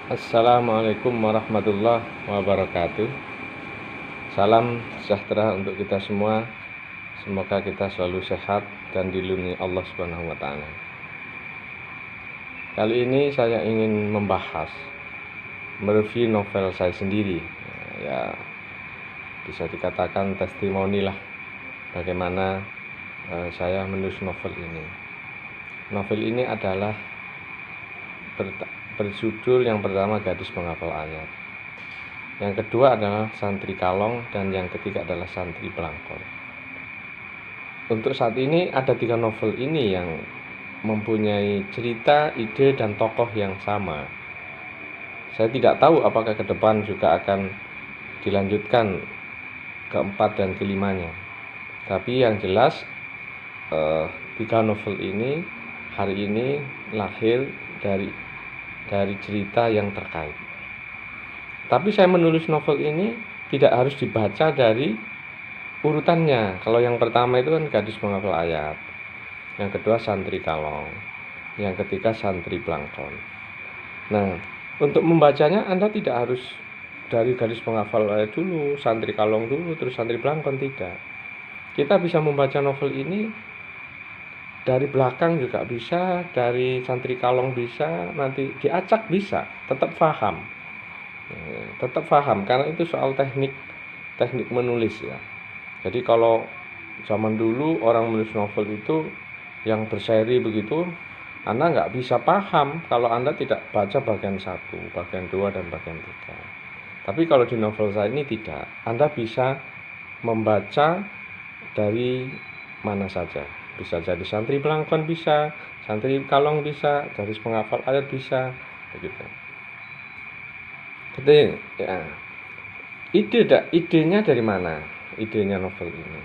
Assalamualaikum warahmatullahi wabarakatuh. Salam sejahtera untuk kita semua. Semoga kita selalu sehat dan dilindungi Allah Subhanahu wa taala. Kali ini saya ingin mereview novel saya sendiri. Ya, bisa dikatakan testimoni lah bagaimana saya menulis novel ini. Novel ini adalah berjudul yang pertama Gadis Penghafal Ayat, yang kedua adalah Santri Kalong, dan yang ketiga adalah Santri Blangkon. Untuk saat ini ada 3 novel ini yang mempunyai cerita, ide, dan tokoh yang sama. Saya tidak tahu apakah ke depan juga akan dilanjutkan keempat dan kelimanya. Tapi yang jelas 3 novel ini hari ini lahir dari cerita yang terkait. Tapi saya menulis novel ini tidak harus dibaca dari urutannya. Kalau yang pertama itu kan Gadis Penghafal Ayat, yang kedua Santri Kalong, yang ketiga Santri Blangkon. Nah, untuk membacanya Anda tidak harus dari Gadis Penghafal Ayat dulu, Santri Kalong dulu, terus Santri Blangkon, tidak. Kita bisa membaca novel ini dari belakang juga bisa, dari Santri Kalong bisa, nanti diacak bisa, tetap paham. Karena itu soal teknik menulis ya. Jadi kalau zaman dulu orang menulis novel itu yang berseri begitu, Anda nggak bisa paham kalau Anda tidak baca bagian 1, bagian 2, dan bagian 3. Tapi kalau di novel saya ini tidak, Anda bisa membaca dari mana saja. Bisa jadi Santri Blangkon bisa, Santri Kalong bisa, Gadis Penghafal Ayat bisa, begitu. Jadi ya, idenya dari mana? Idenya novel ini.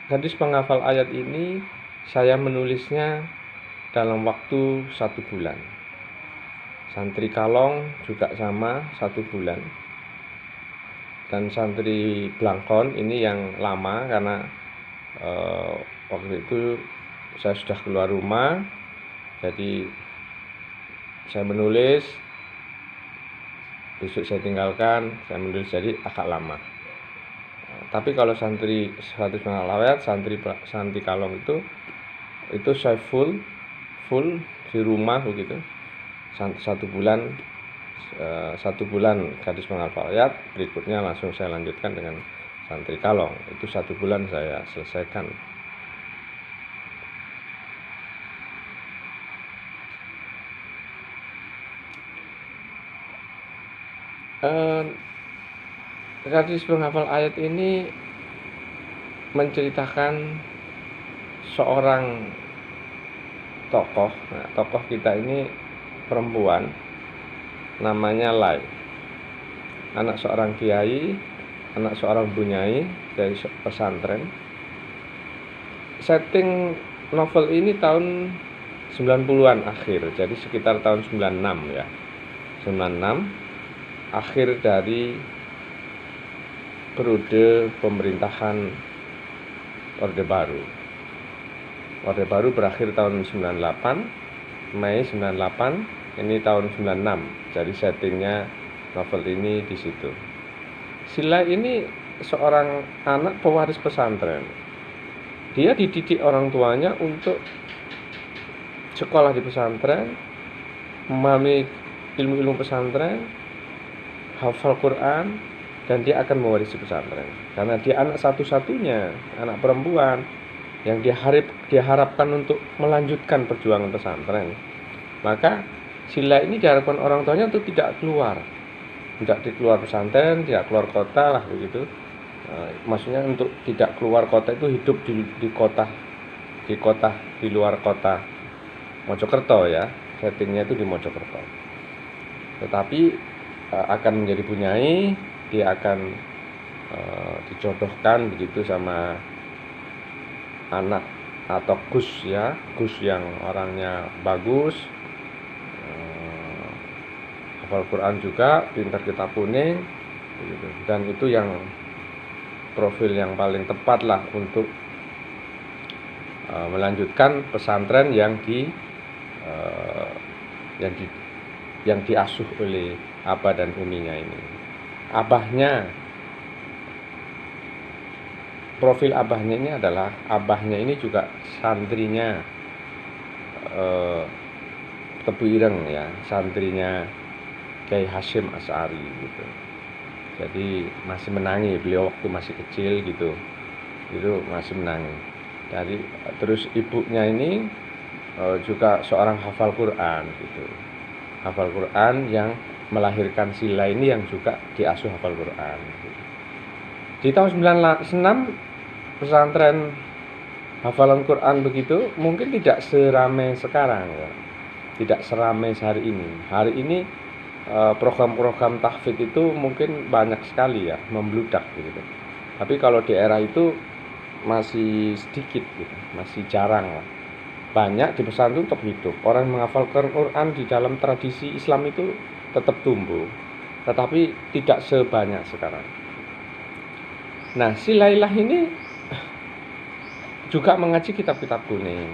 Gadis Penghafal Ayat ini saya menulisnya dalam waktu 1 bulan. Santri Kalong juga sama, 1 bulan. Dan Santri Blangkon ini yang lama karena waktu itu saya sudah keluar rumah, jadi saya menulis, besok saya tinggalkan, saya menulis, jadi agak lama. Tapi kalau Santri Penghafal Ayat, Santri Kalong itu saya full di rumah begitu, 1 bulan. 1 bulan Gadis Penghafal Ayat, berikutnya langsung saya lanjutkan dengan Santri Kalong. Itu 1 bulan saya selesaikan. Gadis Penghafal Ayat ini menceritakan seorang tokoh. Nah, tokoh kita ini perempuan, namanya Lai, anak seorang kiai, anak seorang bunyai dari pesantren. Setting novel ini tahun 90-an akhir, jadi sekitar tahun 96 ya. 96 akhir dari periode pemerintahan Orde Baru. Orde Baru berakhir tahun 98, Mei 98, ini tahun 96. Jadi settingnya novel ini di situ. Sila ini seorang anak pewaris pesantren. Dia dididik orang tuanya untuk sekolah di pesantren, memahami ilmu-ilmu pesantren, hafal Quran, dan dia akan mewarisi pesantren. Karena dia anak satu-satunya, anak perempuan yang diharapkan untuk melanjutkan perjuangan pesantren. Maka Sila ini diharapkan orang tuanya untuk tidak keluar pesantren, tidak keluar kota lah begitu. Maksudnya untuk tidak keluar kota itu hidup di luar kota Mojokerto ya, settingnya itu di Mojokerto. Tetapi akan menjadi bunyai, dia akan dijodohkan begitu sama anak atau Gus ya, Gus yang orangnya bagus, hafal Quran juga, pintar kitab kuning begitu. Dan itu yang profil yang paling tepat lah untuk melanjutkan pesantren yang yang diasuh oleh abah dan uminya ini. Abahnya, profil abahnya ini adalah abahnya ini juga santrinya Tebu Ireng ya, santrinya Kiai Hasyim Asy'ari gitu. Jadi masih menangi beliau waktu masih kecil gitu, itu masih menangi. Dari terus ibunya ini juga seorang hafal Quran gitu, hafal Quran yang melahirkan Sila ini yang juga diasuh hafal Quran gitu. Di tahun 96 pesantren hafalan Quran begitu mungkin tidak seramai sekarang ya, tidak seramai hari ini. Hari ini program-program tahfidz itu mungkin banyak sekali ya, membludak gitu. Tapi kalau di era itu masih sedikit gitu, masih jarang lah. Banyak di pesantren tetap hidup. Orang menghafalkan Quran di dalam tradisi Islam itu tetap tumbuh, tetapi tidak sebanyak sekarang. Nah, si Lailah ini juga mengaji kitab-kitab kuning.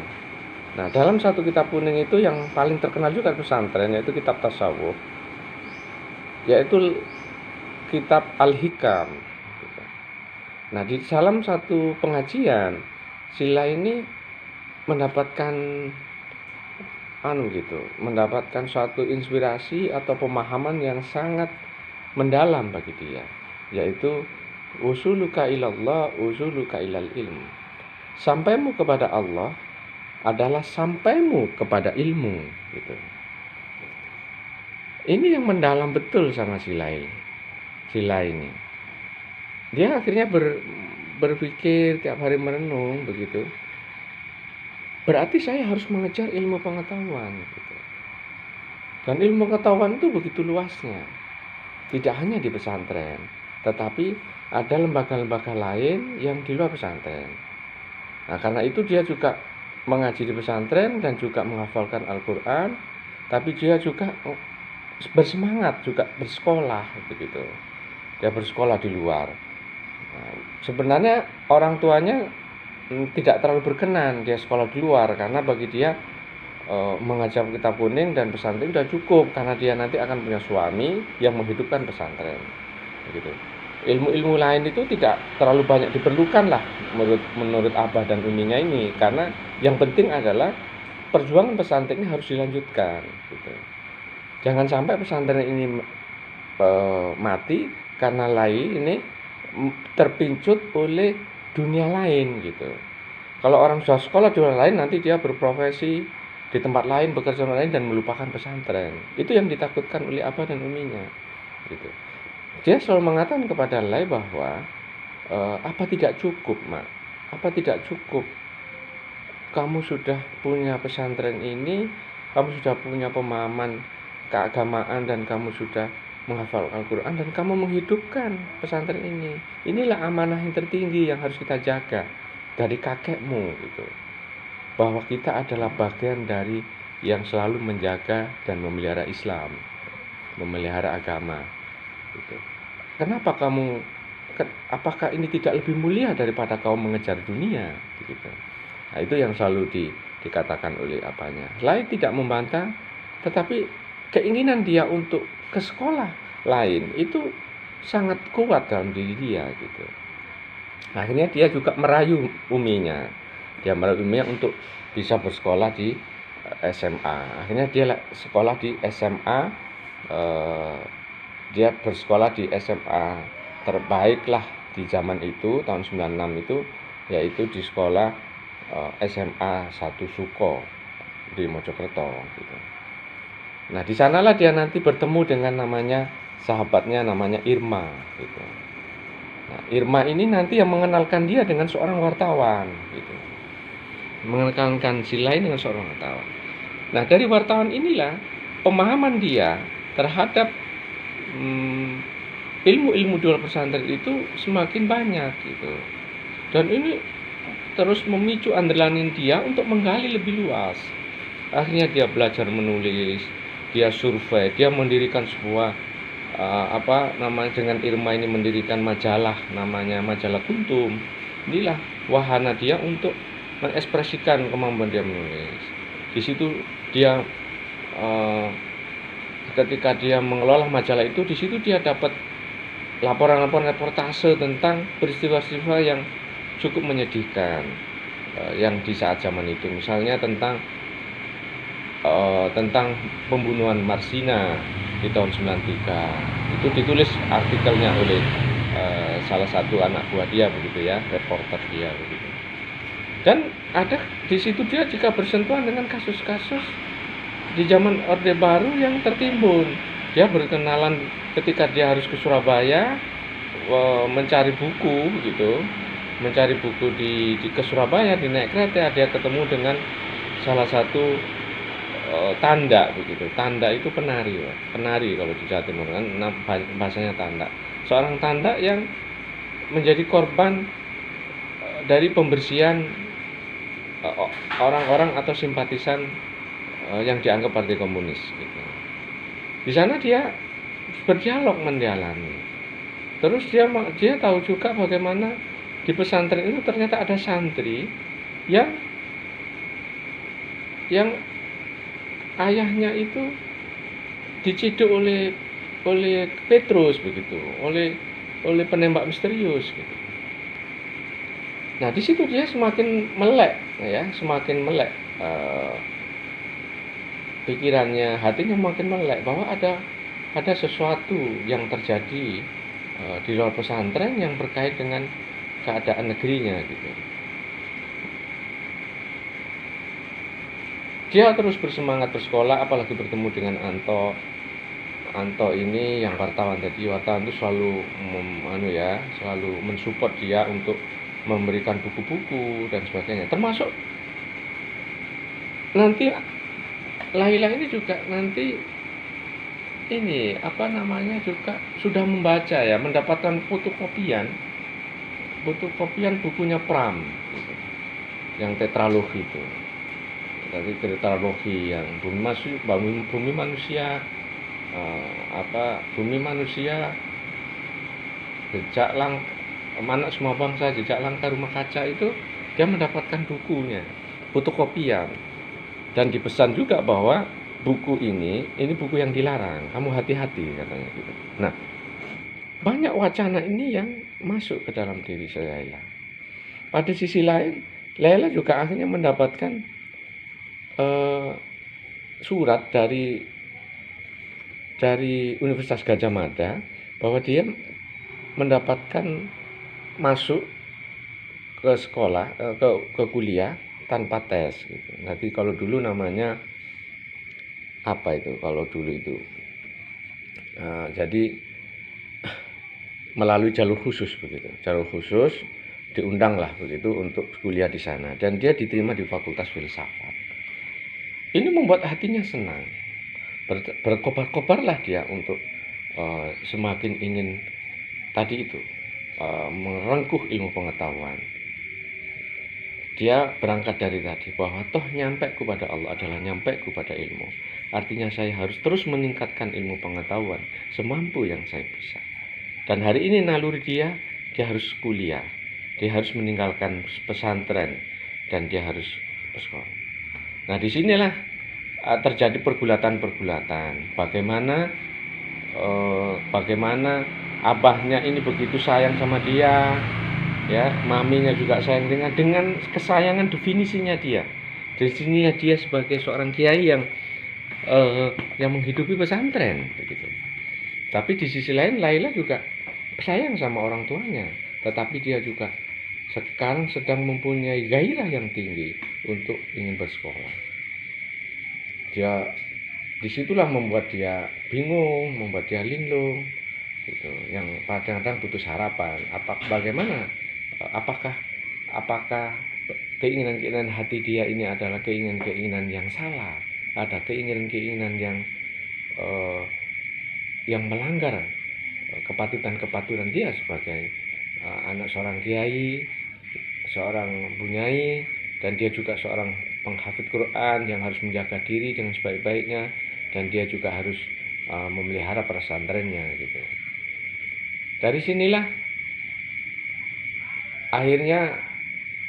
Nah, dalam satu kitab kuning itu yang paling terkenal juga di pesantren yaitu kitab tasawuf, yaitu kitab Al-Hikam. Nah, di dalam satu pengajian, Sila ini mendapatkan mendapatkan suatu inspirasi atau pemahaman yang sangat mendalam bagi dia, yaitu usuluka ilallah, usuluka ilal ilm. Sampaimu kepada Allah adalah sampaimu kepada ilmu gitu. Ini yang mendalam betul sama Sila ini. Dia akhirnya berpikir tiap hari merenung begitu. Berarti saya harus mengejar ilmu pengetahuan gitu. Dan ilmu pengetahuan itu begitu luasnya. Tidak hanya di pesantren, tetapi ada lembaga-lembaga lain yang di luar pesantren. Nah, karena itu dia juga mengaji di pesantren dan juga menghafalkan Al-Quran, tapi dia juga bersemangat juga bersekolah begitu. Dia bersekolah di luar. Nah, sebenarnya orang tuanya tidak terlalu berkenan dia sekolah di luar, karena bagi dia mengajar kitab kuning dan pesantren sudah cukup, karena dia nanti akan punya suami yang menghidupkan pesantren begitu. Ilmu-ilmu lain itu tidak terlalu banyak diperlukan lah menurut abah dan uminya ini, karena yang penting adalah perjuangan pesantren ini harus dilanjutkan gitu. Jangan sampai pesantren ini mati karena lain ini terpincut oleh dunia lain gitu. Kalau orang sudah sekolah di luar lain, nanti dia berprofesi di tempat lain, bekerja lain dan melupakan pesantren. Itu yang ditakutkan oleh abah dan uminya gitu. Dia selalu mengatakan kepada Lai bahwa apa tidak cukup, Mak? Apa tidak cukup? Kamu sudah punya pesantren ini, kamu sudah punya pemahaman keagamaan dan kamu sudah menghafal Al-Quran dan kamu menghidupkan pesantren ini. Inilah amanah yang tertinggi yang harus kita jaga dari kakekmu gitu. Bahwa kita adalah bagian dari yang selalu menjaga dan memelihara Islam, memelihara agama gitu. Kenapa kamu, apakah ini tidak lebih mulia daripada kau mengejar dunia gitu. Nah, itu yang selalu dikatakan oleh apanya. Lain tidak membantah, tetapi keinginan dia untuk ke sekolah lain itu sangat kuat dalam diri dia gitu. Akhirnya dia juga merayu uminya. Dia merayu uminya untuk bisa bersekolah di SMA. Akhirnya dia sekolah di SMA. Dia bersekolah di SMA terbaik lah di zaman itu, tahun 96 itu, yaitu di sekolah SMA 1 Suko di Mojokerto gitu. Nah, di sanalah dia nanti bertemu dengan namanya sahabatnya namanya Irma gitu. Nah, Irma ini nanti yang mengenalkan dia dengan seorang wartawan gitu. Mengenalkan si lain dengan seorang wartawan. Nah, dari wartawan inilah pemahaman dia terhadap ilmu-ilmu di luar pesantren itu semakin banyak gitu. Dan ini terus memicu adrenalin dia untuk menggali lebih luas. Akhirnya dia belajar menulis, dia survei, dia mendirikan sebuah dengan Irma ini mendirikan majalah namanya Majalah Kuntum. Inilah wahana dia untuk mengekspresikan kemampuan dia menulis. Di situ dia ketika dia mengelola majalah itu, di situ dia dapat laporan-laporan reportase tentang peristiwa-peristiwa yang cukup menyedihkan yang di saat zaman itu. Misalnya tentang pembunuhan Marsina di tahun 93. Itu ditulis artikelnya oleh salah satu anak buah dia begitu ya, reporter dia begitu. Dan ada di situ dia juga bersentuhan dengan kasus-kasus di zaman Orde Baru yang tertimbun. Dia berkenalan ketika dia harus ke Surabaya mencari buku gitu, mencari buku ke Surabaya, di naik kereta dia ketemu dengan salah satu tanda begitu. Tanda itu penari, penari kalau di Jawa Timur kan bahasanya tanda. Seorang tanda yang menjadi korban dari pembersihan orang-orang atau simpatisan yang dianggap partai komunis gitu. Di sana dia berdialog mendalami. Terus dia tahu juga bagaimana di pesantren itu ternyata ada santri yang ayahnya itu diciduk oleh Petrus begitu, oleh penembak misterius gitu. Nah, di situ dia semakin melek ya, semakin melek pikirannya, hatinya makin melek bahwa ada sesuatu yang terjadi di luar pesantren yang berkait dengan keadaan negerinya gitu. Dia terus bersemangat bersekolah, apalagi bertemu dengan Anto ini yang wartawan tadi. Wartawan itu selalu selalu mensupport dia untuk memberikan buku-buku dan sebagainya. Termasuk nanti Laila ini juga nanti ini juga sudah membaca ya, mendapatkan fotokopian bukunya Pram gitu, yang tetralogi itu. Dari tetralogi yang bumi manusia jejak anak semua bangsa, jejak langkah rumah kaca, itu dia mendapatkan bukunya, fotokopian, dan dipesan juga bahwa buku ini buku yang dilarang, kamu hati-hati katanya gitu. Nah, banyak wacana ini yang masuk ke dalam diri Laila. Pada sisi lain, Laila juga akhirnya mendapatkan surat dari Universitas Gadjah Mada bahwa dia mendapatkan masuk ke sekolah, ke kuliah tanpa tes gitu. Nanti kalau dulu namanya apa itu? Kalau dulu itu jadi melalui jalur khusus begitu. Jalur khusus diundanglah begitu untuk kuliah di sana, dan dia diterima di Fakultas Filsafat. Ini membuat hatinya senang. Berkobar-kobarlah dia untuk semakin ingin tadi itu merengkuh ilmu pengetahuan. Dia berangkat dari tadi bahwa toh nyampe kepada Allah adalah nyampe kepada ilmu. Artinya saya harus terus meningkatkan ilmu pengetahuan semampu yang saya bisa. Dan hari ini naluri dia harus kuliah. Dia harus meninggalkan pesantren dan dia harus bersekolah. Nah, disinilah terjadi pergulatan-pergulatan. Bagaimana abahnya ini begitu sayang sama dia, ya, maminya juga sayang dengan kesayangan definisinya dia. Definisinya dia sebagai seorang kiai yang menghidupi pesantren, begitu. Tapi di sisi lain Laila juga sayang sama orang tuanya, tetapi dia juga sekarang sedang mempunyai gairah yang tinggi untuk ingin bersekolah. Dia disitulah membuat dia bingung, membuat dia linglung, gitu. Yang kadang-kadang putus harapan. Apakah keinginan hati dia ini adalah keinginan yang salah? Ada keinginan yang melanggar kepatutan dia sebagai anak seorang kiai, seorang bunyai, dan dia juga seorang penghafid Quran yang harus menjaga diri dengan sebaik-baiknya, dan dia juga harus memelihara pesantrennya gitu. Dari sinilah akhirnya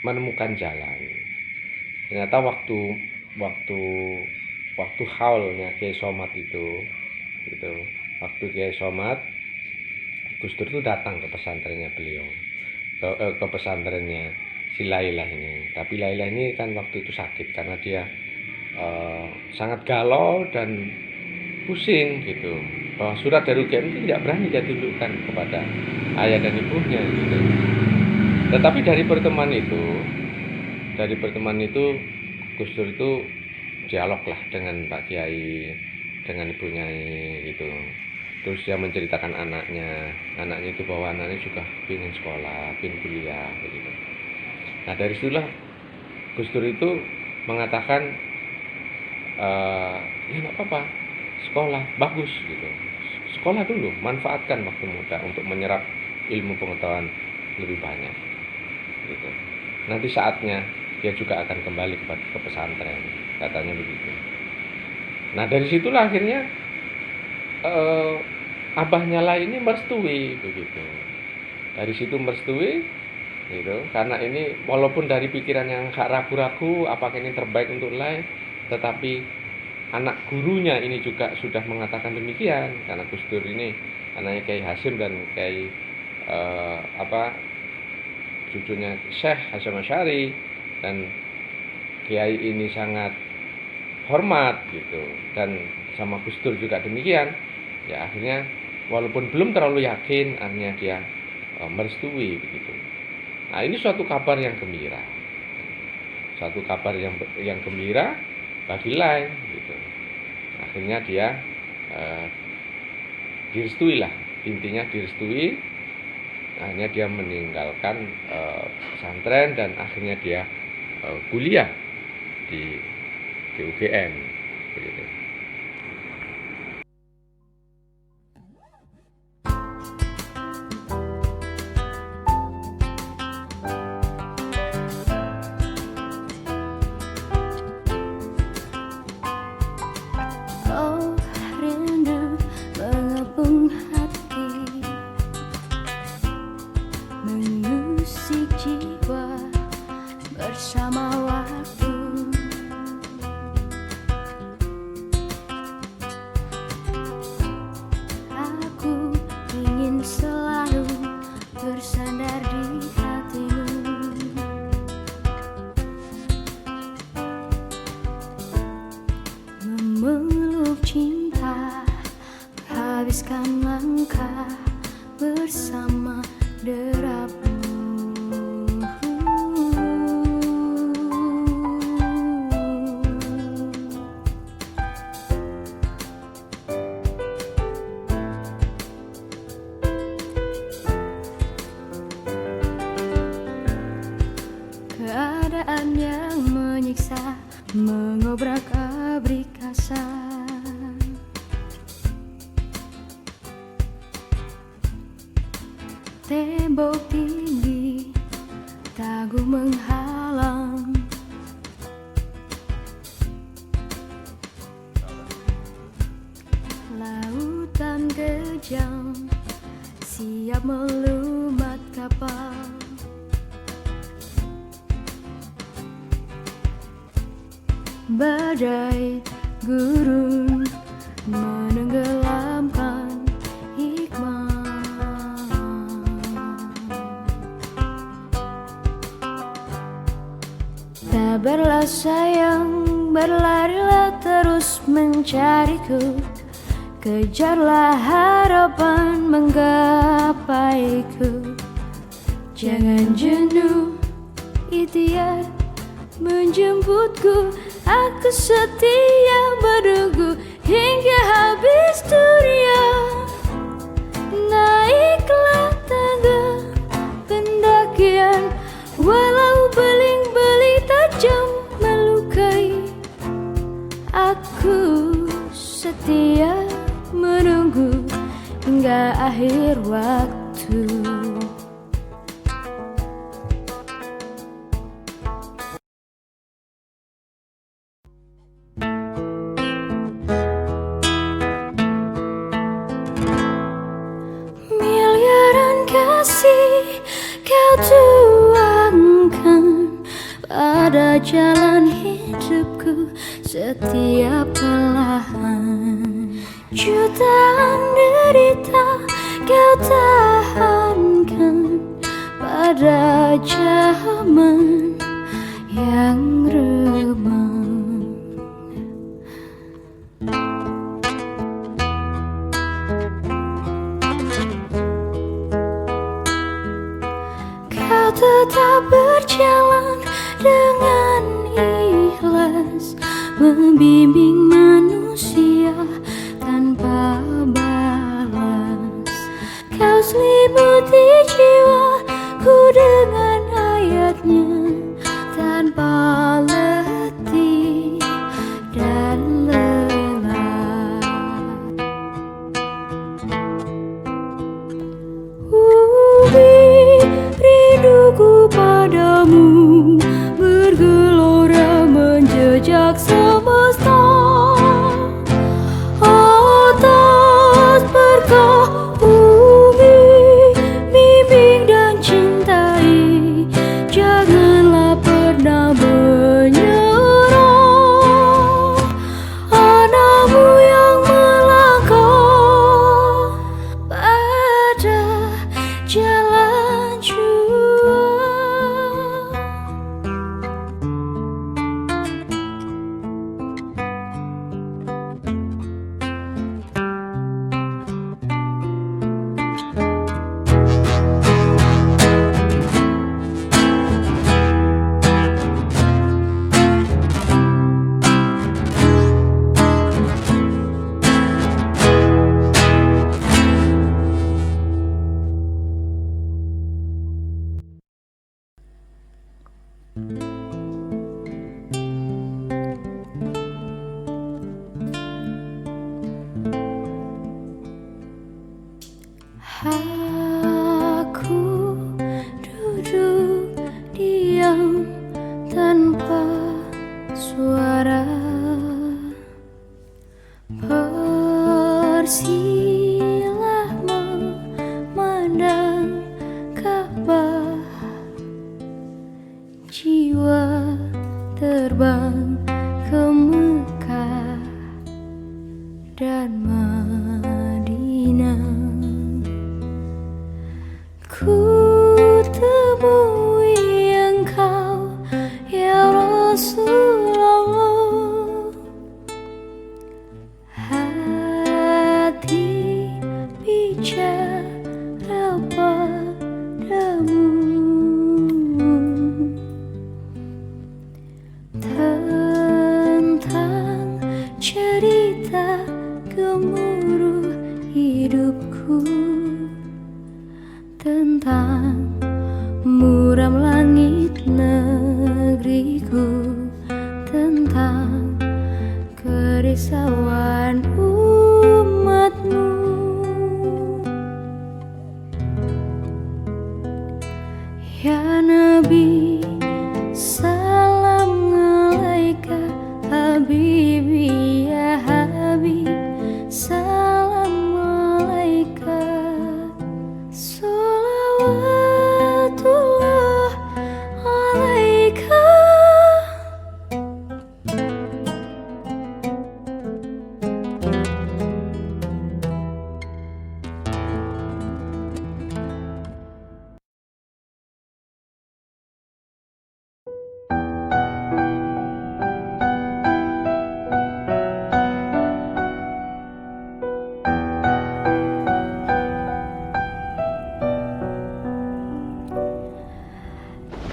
menemukan jalan. Ternyata waktu haulnya Kiai Somad itu gitu. Waktu Kiai Somad, Gus Dur itu datang ke pesantrennya beliau, ke pesantrennya si Lailah ini. Tapi Lailah ini kan waktu itu sakit karena dia sangat galau dan pusing gitu. Bahwa surat dari UGM itu tidak berani dia tunjukkan kepada ayah dan ibunya gitu. Tetapi dari pertemuan itu Gus Dur itu dialog lah dengan Pak Kiai, dengan Ibu Nyai gitu. Terus dia menceritakan anaknya itu bahwa anaknya juga ingin sekolah, ingin kuliah begitu. Nah dari situlah Gus Dur itu mengatakan ya nggak apa-apa, sekolah bagus gitu, sekolah dulu, manfaatkan waktu muda untuk menyerap ilmu pengetahuan lebih banyak gitu. Nanti saatnya dia juga akan kembali ke pesantren, katanya begitu. Nah dari situlah akhirnya abahnya lah ini merestui begitu. Dari situ merestui gitu, karena ini walaupun dari pikiran yang ragu-ragu apakah ini terbaik untuk Lai, tetapi anak gurunya ini juga sudah mengatakan demikian, karena Gus Dur ini anaknya Kiai Hasyim dan Kiai cucunya Syekh Hasyim Asy'ari, dan Kiai ini sangat hormat gitu, dan sama Gus Dur juga demikian. Ya akhirnya walaupun belum terlalu yakin, akhirnya dia merestui begitu. Nah ini suatu kabar yang gembira, bagi Lai gitu. Akhirnya dia direstui lah, intinya direstui. Akhirnya dia meninggalkan pesantren dan akhirnya dia kuliah di UGM begitu. Oh, rindu mengepung hati, mengusik jiwa bersama waktu. Aku ingin selalu bersandar di hatimu, memeluk cinta, habiskan langkah bersama derapmu. Keadaan yang menyiksa, mengobrak-abrik asa. Tembok tinggi, tangguh menghalang. Lautan kejam, siap melumat kapal. Badai gurun menenggelamkan hikmah. Sabarlah sayang, berlarilah terus mencariku, kejarlah harapan menggapaiku. Jangan jenuh ikhtiar menjemputku, aku setia menunggu hingga habis dunia. Naiklah tangga pendakian, walau beling-beling tajam melukai. Aku setia menunggu hingga akhir waktu. Kasih kau tuangkan pada jalan hidupku, setiap perlahan Jutaan derita kau tahankan pada zaman yang remang. Kau tetap berjalan dengan ikhlas, membimbing manusia tanpa balas. Kau selimuti jiwaku dengan ayatnya tanpa letih dan lelah. Rinduku padamu bergelora menjejak semesta. Atas pergaumi, bimbing dan cintai, janganlah pernah menyerah. Anakmu yang melangkah pada jalan jua. Aku duduk diam tanpa suara, persilah memandang Ka'bah. Jiwa terbang ke Mekah dan Madinah. Ku temui Engkau ya Rasulullah. Hati bicara padamu tentang cerita gemuruh hidupku, tentang muram langit negeriku, tentang kerisauan umatmu. Ya Nabi, salam alaika Habibi, ya Habib, salam alaika. Salawatullah alaika.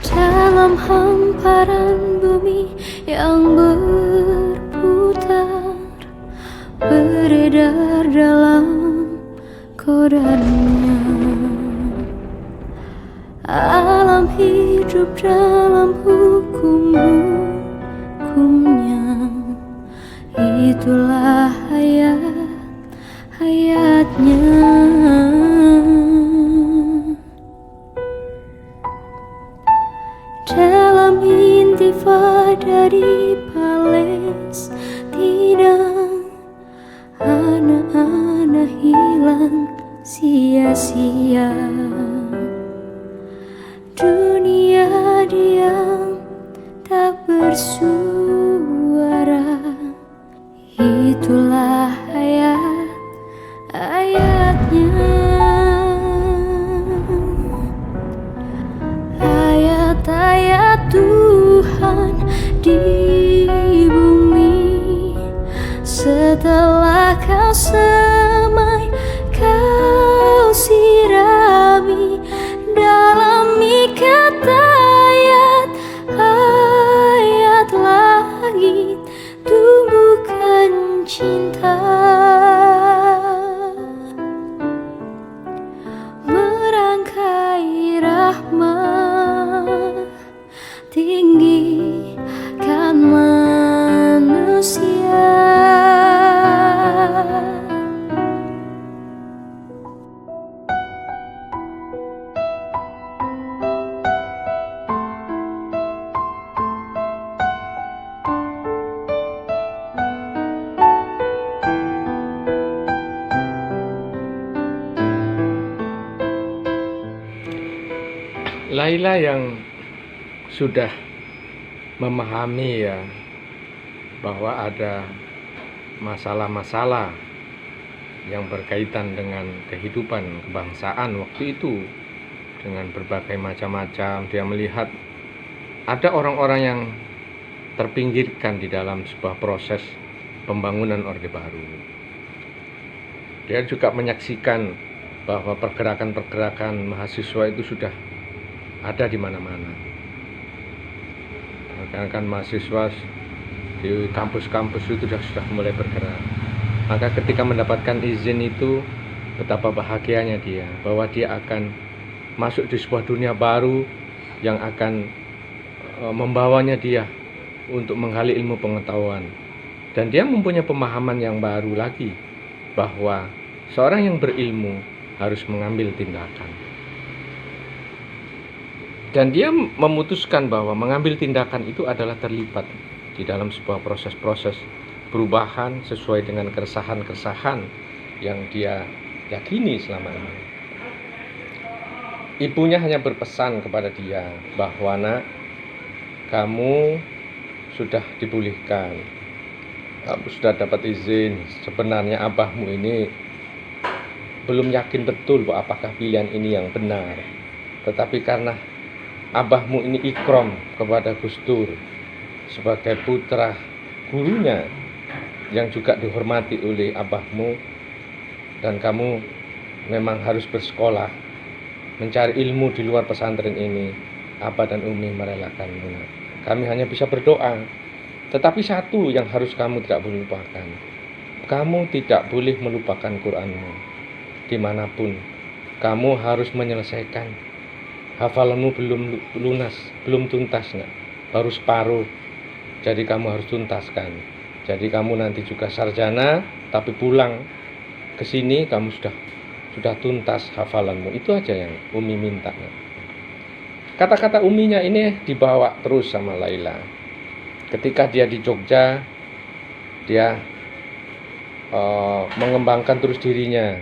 Dalam hamparan bumi yang berputar, beredar dalam kodarnya, alam hidup dalam hukum-hukumnya. Itulah hayatnya. Dalam intifada di Palestina, anak-anak hilang sia-sia. Dunia diam tak bersuara. Itulah hayat telah kau semai, kau sirami dalam ikat ayat, ayat langit, tumbuhkan cinta, merangkai rahmat, tinggikan manusia. Laila yang sudah memahami ya bahwa ada masalah-masalah yang berkaitan dengan kehidupan kebangsaan waktu itu dengan berbagai macam-macam. Dia melihat ada orang-orang yang terpinggirkan di dalam sebuah proses pembangunan Orde Baru. Dia juga menyaksikan bahwa pergerakan-pergerakan mahasiswa itu sudah ada di mana-mana. Rekan-rekan mahasiswa di kampus-kampus itu sudah mulai bergerak. Maka ketika mendapatkan izin itu, betapa bahagianya dia bahwa dia akan masuk di sebuah dunia baru yang akan membawanya dia untuk menggali ilmu pengetahuan. Dan dia mempunyai pemahaman yang baru lagi bahwa seorang yang berilmu harus mengambil tindakan. Dan dia memutuskan bahwa mengambil tindakan itu adalah terlibat di dalam sebuah proses-proses perubahan sesuai dengan keresahan-keresahan yang dia yakini selama ini. Ibunya hanya berpesan kepada dia bahwa, "Nak, kamu sudah dipulihkan, kamu sudah dapat izin. Sebenarnya abahmu ini belum yakin betul bahwa apakah pilihan ini yang benar. Tetapi karena abahmu ini ikram kepada Gus Dur sebagai putra gurunya yang juga dihormati oleh abahmu, dan kamu memang harus bersekolah, mencari ilmu di luar pesantren ini. Abah dan Umi merelakanmu. Kami hanya bisa berdoa. Tetapi satu yang harus kamu tidak boleh lupakan, kamu tidak boleh melupakan Qur'anmu dimanapun. Kamu harus menyelesaikan. Hafalanmu belum lunas, belum tuntas, nak. Baru separuh. Jadi kamu harus tuntaskan. Jadi kamu nanti juga sarjana, tapi pulang ke sini kamu sudah tuntas hafalanmu." Itu aja yang Umi minta, nak. Kata-kata Uminya ini dibawa terus sama Laila. Ketika dia di Jogja, dia mengembangkan terus dirinya.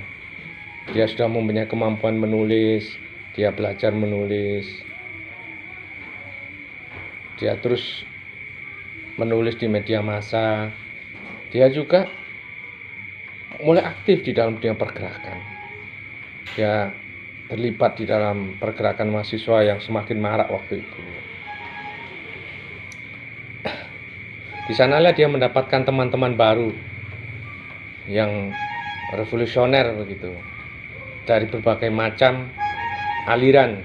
Dia sudah mempunyai kemampuan menulis. Dia belajar menulis. Dia terus menulis di media massa. Dia juga mulai aktif di dalam dunia pergerakan. Dia terlibat di dalam pergerakan mahasiswa yang semakin marak waktu itu. Di sanalah dia mendapatkan teman-teman baru yang revolusioner begitu, dari berbagai macam aliran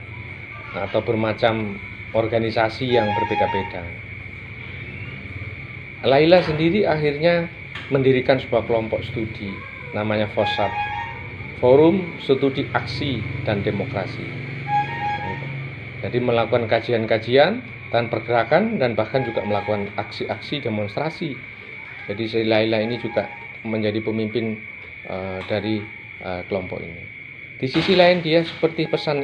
atau bermacam organisasi yang berbeda-beda. Laila sendiri akhirnya mendirikan sebuah kelompok studi namanya FOSAD, Forum Studi Aksi dan Demokrasi. Jadi melakukan kajian-kajian dan pergerakan, dan bahkan juga melakukan aksi-aksi demonstrasi. Jadi si Laila ini juga menjadi pemimpin dari kelompok ini. Di sisi lain dia seperti pesan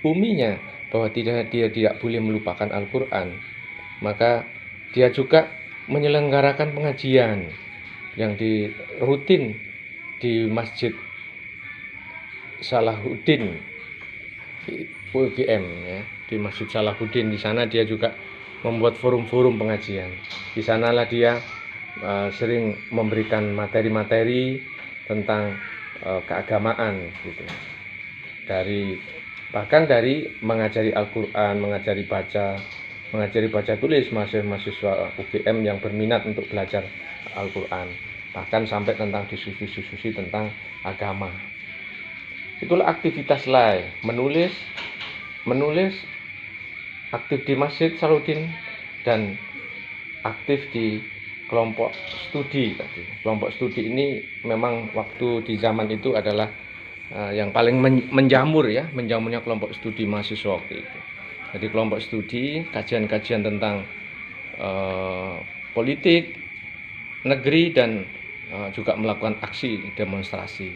Uminya bahwa dia tidak boleh melupakan Al-Quran. Maka dia juga menyelenggarakan pengajian yang rutin di Masjid Salahuddin UGM ya, di Masjid Salahuddin. Di sana dia juga membuat forum-forum pengajian. Di sanalah dia sering memberikan materi-materi tentang keagamaan gitu. Bahkan dari mengajari Al-Quran, mengajari baca tulis mahasiswa UGM yang berminat untuk belajar Al-Quran. bahkan sampai tentang diskusi-diskusi tentang agama. Itulah aktivitas Lai, menulis, aktif di Masjid Salahuddin, dan aktif di kelompok studi tadi. Kelompok studi ini memang waktu di zaman itu adalah yang paling menjamurnya kelompok studi mahasiswa waktu itu. Jadi kelompok studi, kajian-kajian tentang politik, negeri, dan juga melakukan aksi demonstrasi.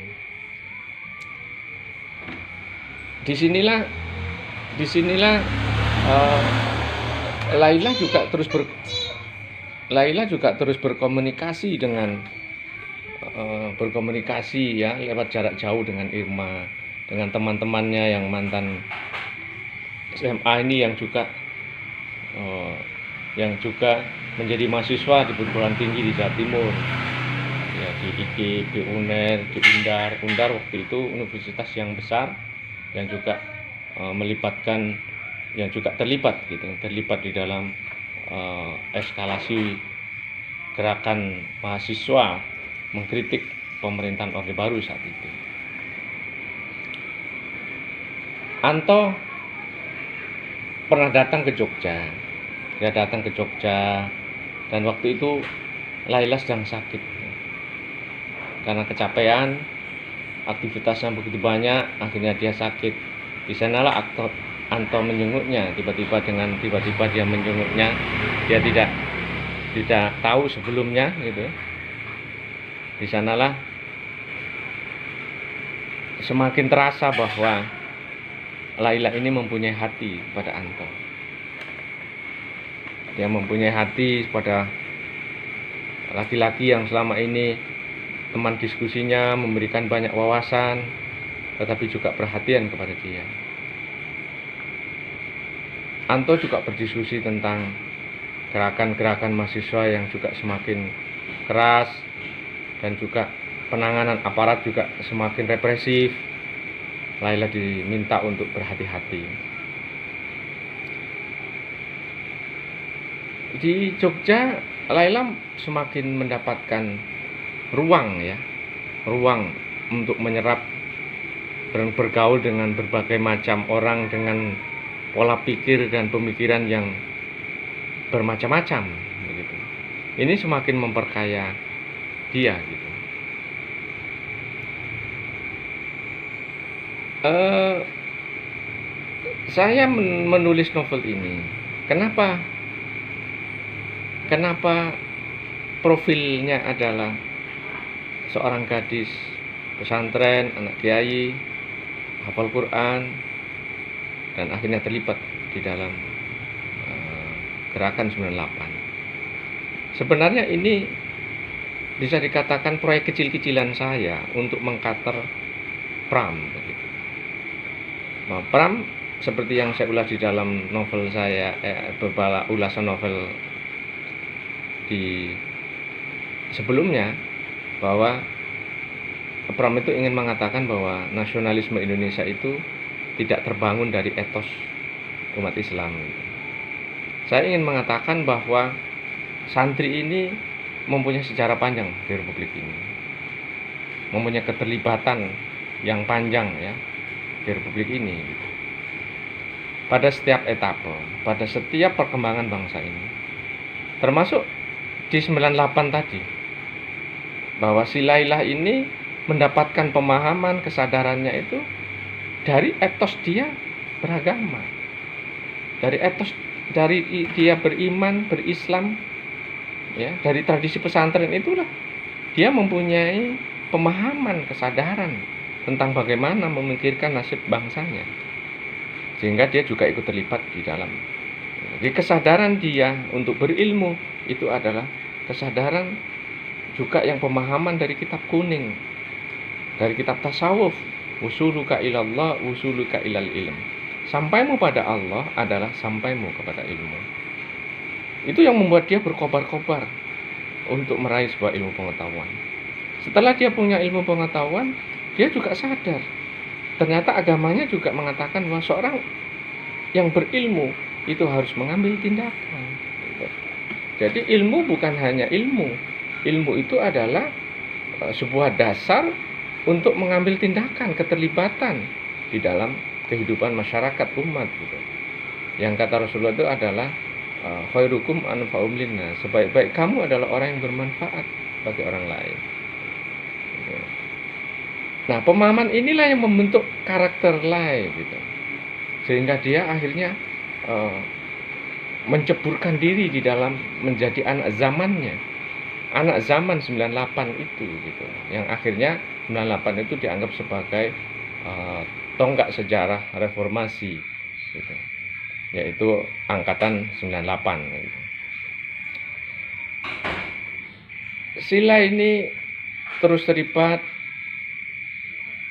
Disinilah Laila juga terus berkomunikasi ya lewat jarak jauh dengan Irma, dengan teman-temannya yang mantan SMA ini, yang juga menjadi mahasiswa di perguruan tinggi di Jawa Timur, ya, di IKIP, di UNER, di Undar waktu itu universitas yang besar yang juga terlibat di dalam eskalasi gerakan mahasiswa mengkritik pemerintahan Orde Baru saat itu. Anto pernah datang ke Jogja. Dia datang ke Jogja dan waktu itu Laila sedang sakit karena kecapean, aktivitasnya begitu banyak, akhirnya dia sakit. Di sanalah Anto menjenguknya, tiba-tiba dia menjenguknya, dia tidak tahu sebelumnya gitu. Di sanalah semakin terasa bahwa Laila ini mempunyai hati pada Anto. Dia mempunyai hati pada laki-laki yang selama ini teman diskusinya, memberikan banyak wawasan, tetapi juga perhatian kepada dia. Anto juga berdiskusi tentang gerakan-gerakan mahasiswa yang juga semakin keras, dan juga penanganan aparat juga semakin represif. Laila diminta untuk berhati-hati. Di Jogja, Laila semakin mendapatkan ruang untuk menyerap dan bergaul dengan berbagai macam orang dengan pola pikir dan pemikiran yang bermacam-macam begitu. Ini semakin memperkaya dia gitu. Saya menulis novel ini. Kenapa profilnya adalah seorang gadis pesantren, anak kiai, hafal Quran, dan akhirnya terlibat di dalam gerakan 98. Sebenarnya ini bisa dikatakan proyek kecil-kecilan saya untuk mengkater Pram begitu. Nah, Pram seperti yang saya ulas di dalam novel saya, beberapa ulasan novel di sebelumnya, bahwa Pram itu ingin mengatakan bahwa nasionalisme Indonesia itu tidak terbangun dari etos umat Islam. Saya ingin mengatakan bahwa santri ini mempunyai sejarah panjang di Republik ini, mempunyai keterlibatan yang panjang ya di Republik ini. Pada setiap etape, pada setiap perkembangan bangsa ini, termasuk di 98 tadi, bahwa si Laila ini mendapatkan pemahaman kesadarannya itu dari etos dia beragama, dari etos dari dia beriman, berislam, ya, dari tradisi pesantren itulah dia mempunyai pemahaman kesadaran tentang bagaimana memikirkan nasib bangsanya, sehingga dia juga ikut terlibat di dalam. Jadi kesadaran dia untuk berilmu itu adalah kesadaran juga yang pemahaman dari kitab kuning, dari kitab tasawuf, usuluka ilallah, usuluka ilal ilm. Sampaimu pada Allah adalah sampaimu kepada ilmu. Itu yang membuat dia berkobar-kobar untuk meraih sebuah ilmu pengetahuan. Setelah dia punya ilmu pengetahuan, dia juga sadar ternyata agamanya juga mengatakan bahwa seorang yang berilmu itu harus mengambil tindakan. Jadi ilmu bukan hanya ilmu. Ilmu itu adalah sebuah dasar untuk mengambil tindakan keterlibatan di dalam kehidupan masyarakat umat gitu. Yang kata Rasulullah itu adalah khairukum anfa'um linnas, sebaik-baik kamu adalah orang yang bermanfaat bagi orang lain. Gitu. Nah, pemahaman inilah yang membentuk karakter Lai gitu. Sehingga dia akhirnya menceburkan diri di dalam menjadi anak zamannya. Anak zaman 98 itu gitu. Yang akhirnya 98 itu dianggap sebagai tonggak sejarah reformasi gitu. Yaitu angkatan 98 gitu. Sila ini terus terlibat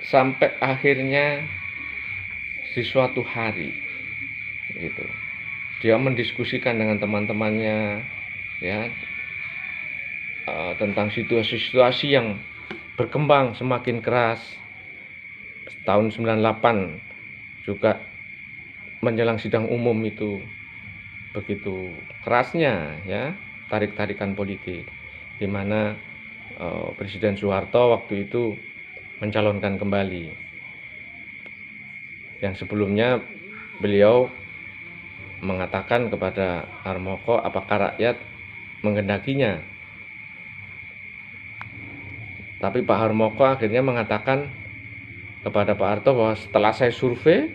sampai akhirnya di suatu hari gitu dia mendiskusikan dengan teman-temannya ya tentang situasi-situasi yang berkembang semakin keras. Tahun 98 juga menjelang sidang umum itu begitu kerasnya ya tarik-tarikan politik, di mana Presiden Soeharto waktu itu mencalonkan kembali. Yang sebelumnya beliau mengatakan kepada Harmoko apakah rakyat menghendakinya. Tapi Pak Harmoko akhirnya mengatakan kepada Pak Harto bahwa setelah saya survei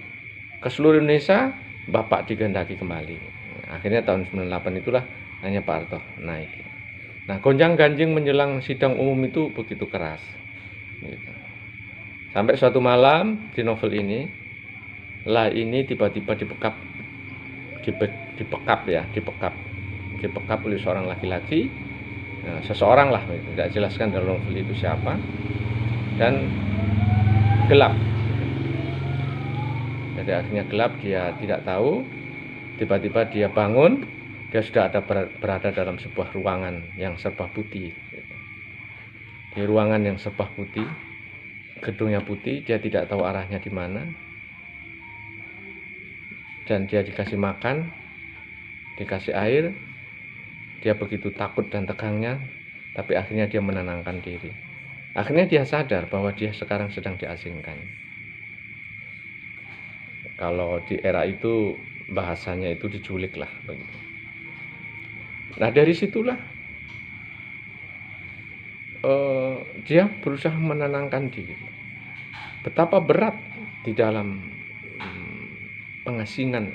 ke seluruh Indonesia, Bapak dikehendaki kembali. Akhirnya tahun 98 itulah hanya Pak Harto naik. Nah, gonjang-ganjing menjelang sidang umum itu begitu keras. Gitu. Sampai suatu malam di novel ini, Lai ini tiba-tiba dipekap oleh seorang laki-laki, seseorang lah, tidak jelaskan dalam novel itu siapa, dan gelap. Jadi akhirnya gelap, dia tidak tahu. Tiba-tiba dia bangun, dia sudah berada dalam sebuah ruangan yang serba putih. Di ruangan yang serba putih, gedungnya putih, dia tidak tahu arahnya di mana. Dan dia dikasih makan, dikasih air, dia begitu takut dan tegangnya, tapi akhirnya dia menenangkan diri. Akhirnya dia sadar bahwa dia sekarang sedang diasingkan. Kalau di era itu bahasanya itu diculik lah begitu. Nah, dari situlah dia berusaha menenangkan diri. Betapa berat di dalam pengasingan,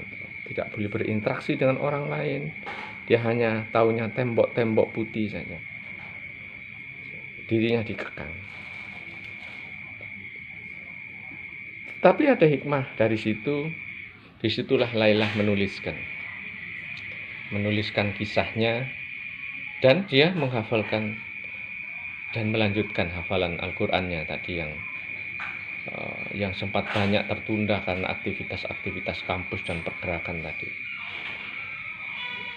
tidak boleh berinteraksi dengan orang lain. Dia hanya taunya tembok-tembok putih saja. Dirinya dikekang. Tapi ada hikmah dari situ. Disitulah Lailah menuliskan kisahnya, dan dia menghafalkan dan melanjutkan hafalan Al-Qur'annya tadi yang sempat banyak tertunda karena aktivitas kampus dan pergerakan tadi.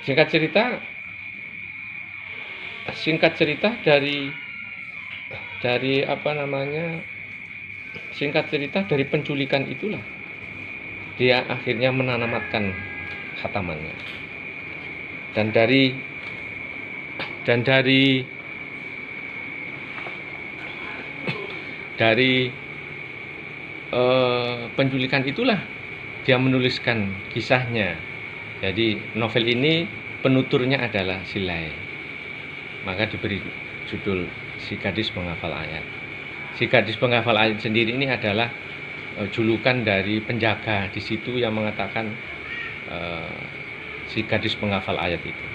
Singkat cerita dari penculikan itulah dia akhirnya menanamatkan khatamannya. Dan dari penculikan itulah dia menuliskan kisahnya. Jadi novel ini penuturnya adalah si Lai. Maka diberi judul Si Gadis Penghafal Ayat. Si Gadis Penghafal Ayat sendiri ini adalah julukan dari penjaga di situ yang mengatakan si gadis penghafal ayat itu.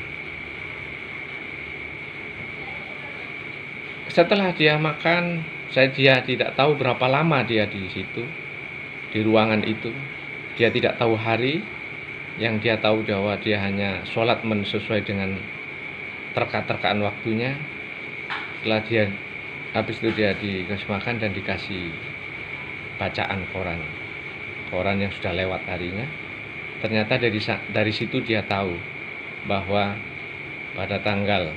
Setelah dia makan, dia tidak tahu berapa lama dia di situ, di ruangan itu. Dia tidak tahu hari, yang dia tahu bahwa dia hanya sholat sesuai dengan terka-terkaan waktunya. Setelah dia habis itu dia dikasih makan dan dikasih bacaan koran yang sudah lewat harinya. Ternyata dari situ dia tahu bahwa pada tanggal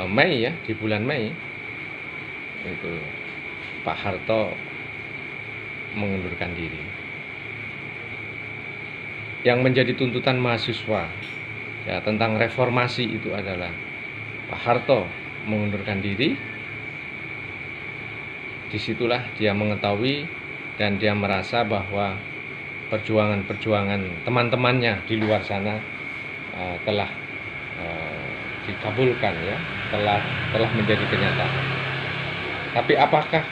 Mei ya, di bulan Mei itu Pak Harto mengundurkan diri. Yang menjadi tuntutan mahasiswa ya, tentang reformasi itu adalah Pak Harto mengundurkan diri. Disitulah dia mengetahui dan dia merasa bahwa perjuangan-perjuangan teman-temannya di luar sana telah dikabulkan, ya, telah menjadi kenyataan. Tapi apakah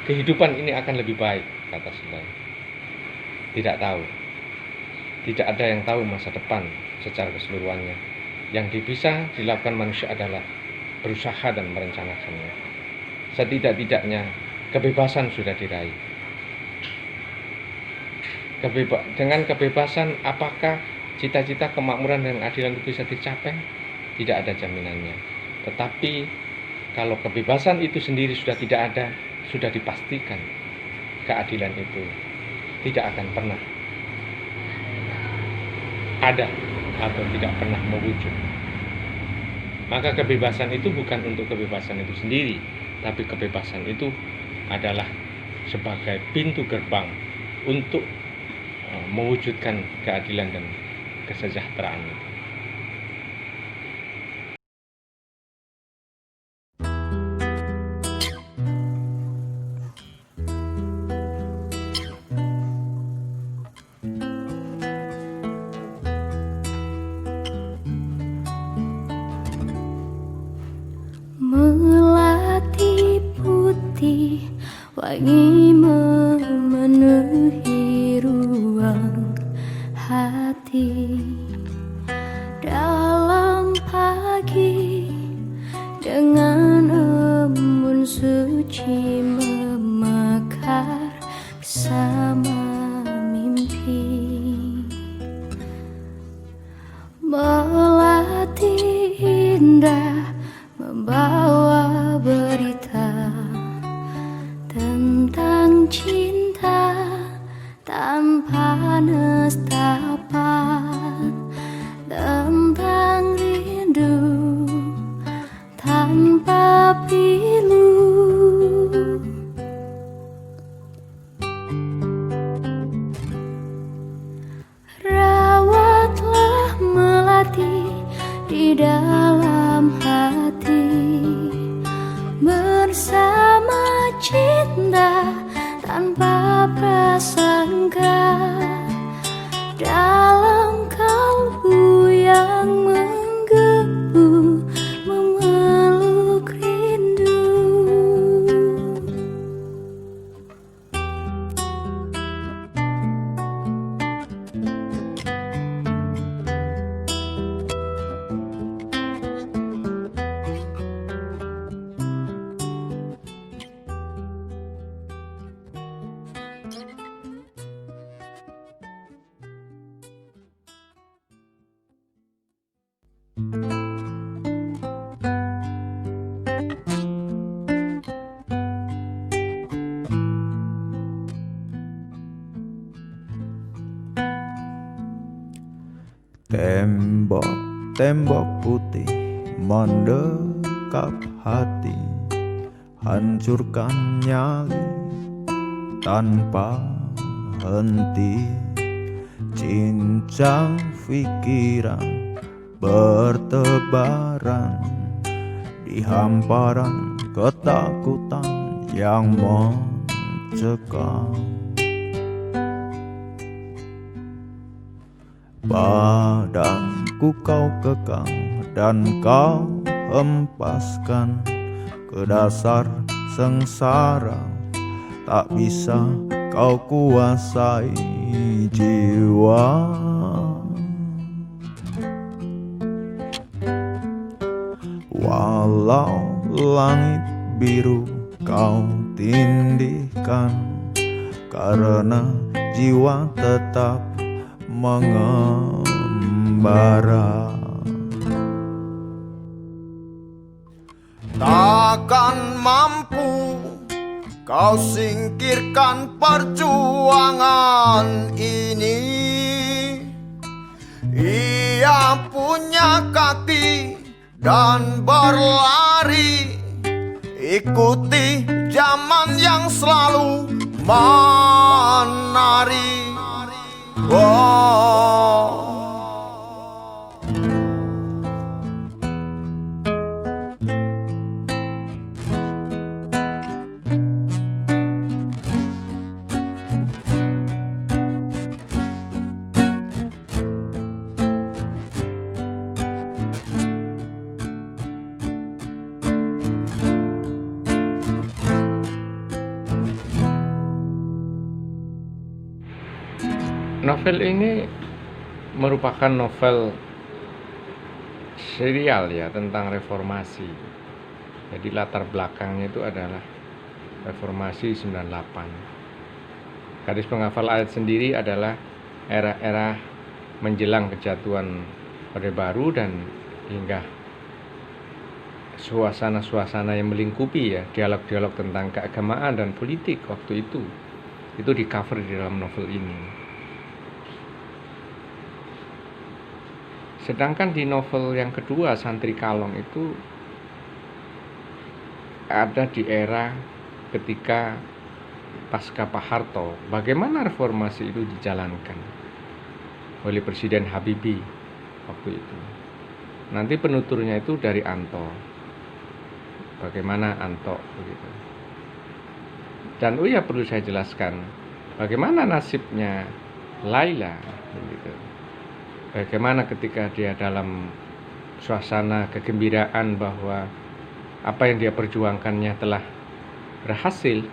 kehidupan ini akan lebih baik, kata Selain? Tidak tahu. Tidak ada yang tahu masa depan secara keseluruhannya. Yang bisa dilakukan manusia adalah berusaha dan merencanakannya. Setidak-tidaknya kebebasan sudah diraih. Dengan kebebasan, apakah cita-cita kemakmuran dan keadilan itu bisa dicapai? Tidak ada jaminannya. Tetapi kalau kebebasan itu sendiri sudah tidak ada, sudah dipastikan keadilan itu tidak akan pernah ada atau tidak pernah mewujud. Maka kebebasan itu bukan untuk kebebasan itu sendiri, tapi kebebasan itu adalah sebagai pintu gerbang untuk mewujudkan keadilan dan kesejahteraan itu. Melati putih wangi memenuhi ruang hati. Dalam pagi dengan embun suci memekar bersama mimpi. Melati indah membawa berita tentang cinta tanpa nestapa, tentang rindu tanpa pilu. Rawatlah melati di dalam hati, bersama cinta tanpa prasangka, dalam kalbu yang menggebu memeluk rindu. Tembok putih mendekap hati, hancurkan nyali tanpa henti. Cincang pikiran bertebaran di hamparan ketakutan yang mencekam. Badanku kau kekang dan kau hempaskan ke dasar sengsara. Tak bisa kau kuasai jiwa. Walau langit biru kau tindihkan, karena jiwa tetap mengembara. Takkan mampu kau singkirkan perjuangan ini. Ia punya kaki dan berlari, ikuti zaman yang selalu menari. Oh. Novel ini merupakan novel serial ya tentang reformasi. Jadi latar belakangnya itu adalah reformasi 98. Gadis Penghafal Ayat sendiri adalah era-era menjelang kejatuhan Orde Baru dan hingga suasana-suasana yang melingkupi ya dialog-dialog tentang keagamaan dan politik waktu itu di cover di dalam novel ini. Sedangkan di novel yang kedua, Santri Kalong, itu ada di era ketika pasca Pak Harto, bagaimana reformasi itu dijalankan oleh Presiden Habibie waktu itu. Nanti penuturnya itu dari Anto, bagaimana Anto begitu. Dan perlu saya jelaskan bagaimana nasibnya Laila begitu. Bagaimana ketika dia dalam suasana kegembiraan bahwa apa yang dia perjuangkannya telah berhasil,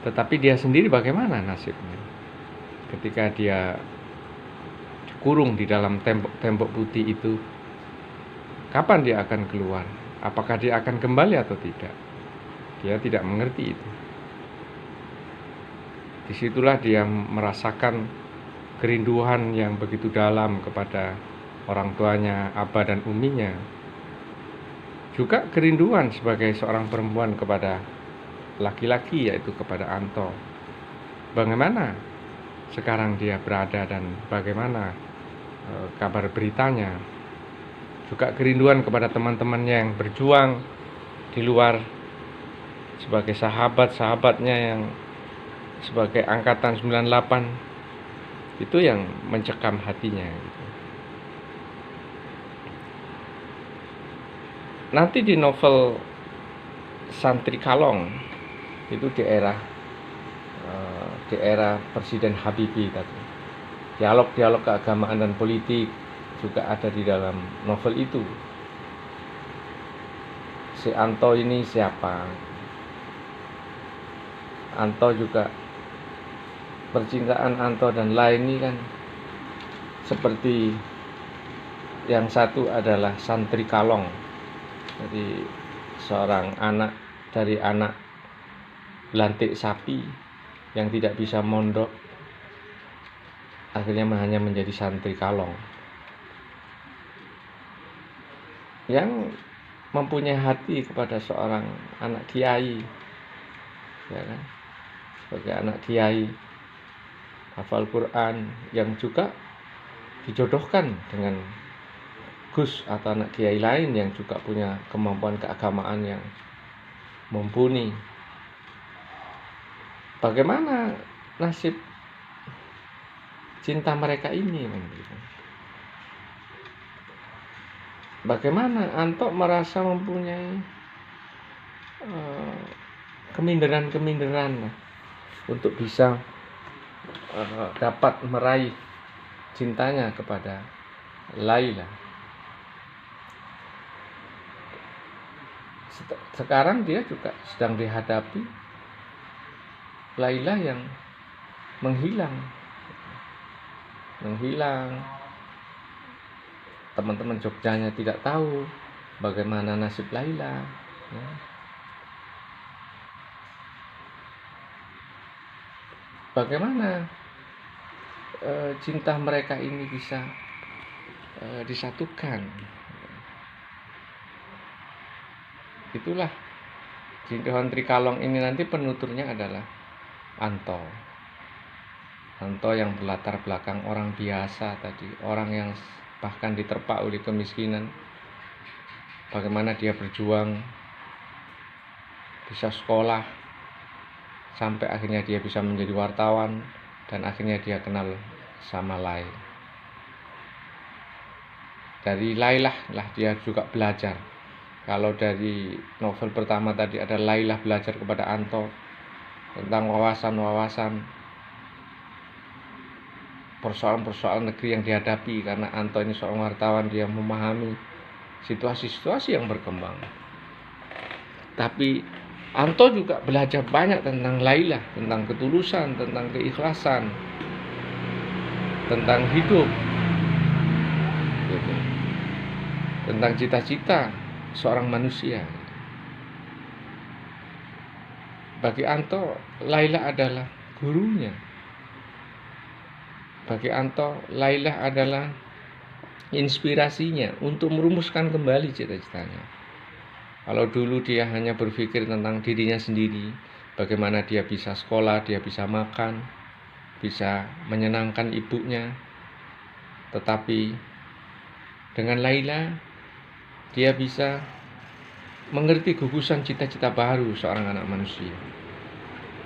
tetapi dia sendiri bagaimana nasibnya ketika dia dikurung di dalam tembok putih itu, kapan dia akan keluar, apakah dia akan kembali atau tidak, dia tidak mengerti itu. Disitulah dia merasakan kerinduan yang begitu dalam kepada orang tuanya, abah dan uminya. Juga kerinduan sebagai seorang perempuan kepada laki-laki, yaitu kepada Anto. Bagaimana sekarang dia berada dan bagaimana kabar beritanya. Juga kerinduan kepada teman-temannya yang berjuang di luar sebagai sahabat-sahabatnya yang sebagai angkatan 98. Itu yang mencekam hatinya gitu. Nanti di novel Santri Kalong itu di era Presiden Habibie tadi, dialog-dialog keagamaan dan politik juga ada di dalam novel itu. Si Anto ini siapa? Anto juga, percintaan Anto dan lain ini kan seperti yang satu adalah Santri Kalong, jadi seorang anak dari anak belantik sapi yang tidak bisa mondok, akhirnya hanya menjadi Santri Kalong yang mempunyai hati kepada seorang anak kiai, ya kan, sebagai anak kiai hafal Quran yang juga dijodohkan dengan Gus atau anak kiai lain yang juga punya kemampuan keagamaan yang mumpuni. Bagaimana nasib cinta mereka ini? Bagaimana Anto merasa mempunyai keminderan untuk bisa dapat meraih cintanya kepada Laila. Sekarang dia juga sedang dihadapi Laila yang menghilang. Teman-teman Jogjanya tidak tahu bagaimana nasib Laila, ya. Bagaimana cinta mereka ini bisa disatukan. Itulah di Santri Kalong ini nanti penuturnya adalah Anto yang berlatar belakang orang biasa tadi, orang yang bahkan diterpa oleh kemiskinan. Bagaimana dia berjuang, bisa sekolah, sampai akhirnya dia bisa menjadi wartawan, dan akhirnya dia kenal sama Lai. Dari Lailah dia juga belajar. Kalau dari novel pertama tadi ada Lailah belajar kepada Anto tentang wawasan-wawasan persoalan-persoalan negeri yang dihadapi, karena Anto ini seorang wartawan, dia memahami situasi-situasi yang berkembang. Tapi Anto juga belajar banyak tentang Laila, tentang ketulusan, tentang keikhlasan. tentang hidup, gitu. Tentang cita-cita seorang manusia. Bagi Anto, Laila adalah gurunya. Bagi Anto, Laila adalah inspirasinya untuk merumuskan kembali cita-citanya. Kalau dulu dia hanya berpikir tentang dirinya sendiri, bagaimana dia bisa sekolah, dia bisa makan, bisa menyenangkan ibunya. Tetapi dengan Laila, dia bisa mengerti gugusan cita-cita baru seorang anak manusia.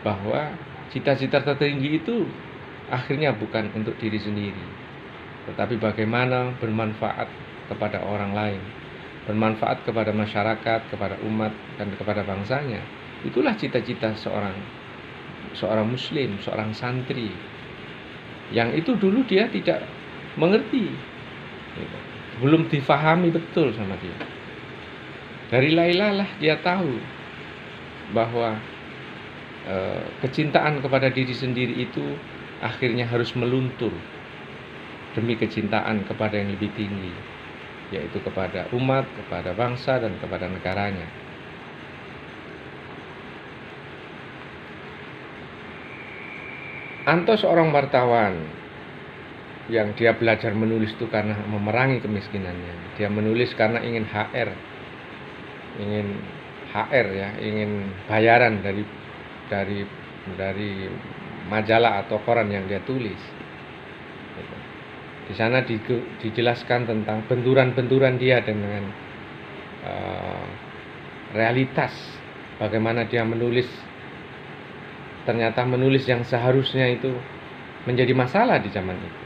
Bahwa cita-cita tertinggi itu akhirnya bukan untuk diri sendiri, tetapi bagaimana bermanfaat kepada orang lain, bermanfaat kepada masyarakat, kepada umat, dan kepada bangsanya. Itulah cita-cita seorang muslim, seorang santri. Yang itu dulu dia tidak mengerti, belum difahami betul sama dia. Dari Laila lah dia tahu bahwa kecintaan kepada diri sendiri itu akhirnya harus meluntur demi kecintaan kepada yang lebih tinggi, yaitu kepada umat, kepada bangsa, dan kepada negaranya. Anto seorang wartawan yang dia belajar menulis itu karena memerangi kemiskinannya. Dia menulis karena ingin HR ya, ingin bayaran dari majalah atau koran yang dia tulis. Di sana dijelaskan tentang benturan-benturan dia dengan realitas, bagaimana dia menulis, ternyata menulis yang seharusnya itu menjadi masalah di zaman itu.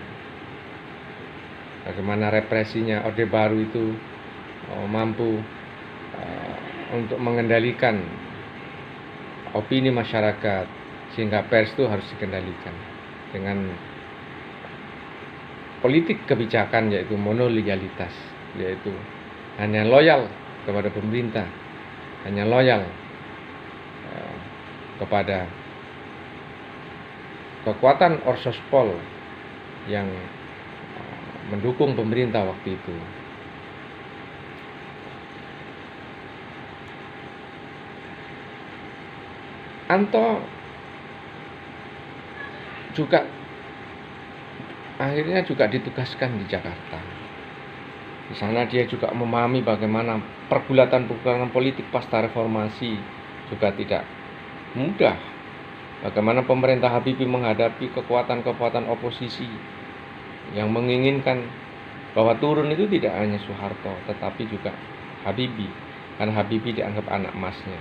Bagaimana represinya Orde Baru itu mampu untuk mengendalikan opini masyarakat, sehingga pers itu harus dikendalikan dengan politik kebijakan, yaitu monolegalitas, yaitu hanya loyal kepada pemerintah, hanya loyal kepada kekuatan Orsospol yang mendukung pemerintah waktu itu. Anto juga akhirnya ditugaskan di Jakarta. Di sana dia juga memahami bagaimana pergulatan politik pasca reformasi juga tidak mudah. Bagaimana pemerintah Habibie menghadapi kekuatan-kekuatan oposisi yang menginginkan bahwa turun itu tidak hanya Soeharto, tetapi juga Habibie, karena Habibie dianggap anak emasnya.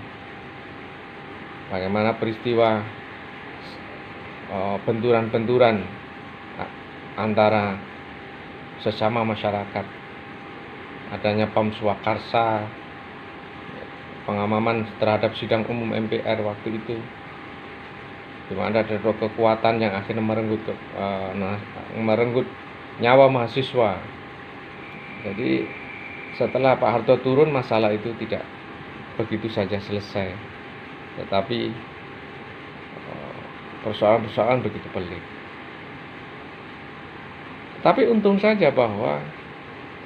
Bagaimana peristiwa benturan-benturan antara sesama masyarakat, adanya Pam Swakarsa, pengamaman terhadap sidang umum MPR waktu itu, di mana ada kekuatan yang akhirnya merenggut nyawa mahasiswa. Jadi setelah Pak Harto turun, masalah itu tidak begitu saja selesai, tetapi persoalan-persoalan begitu pelik. Tapi untung saja bahwa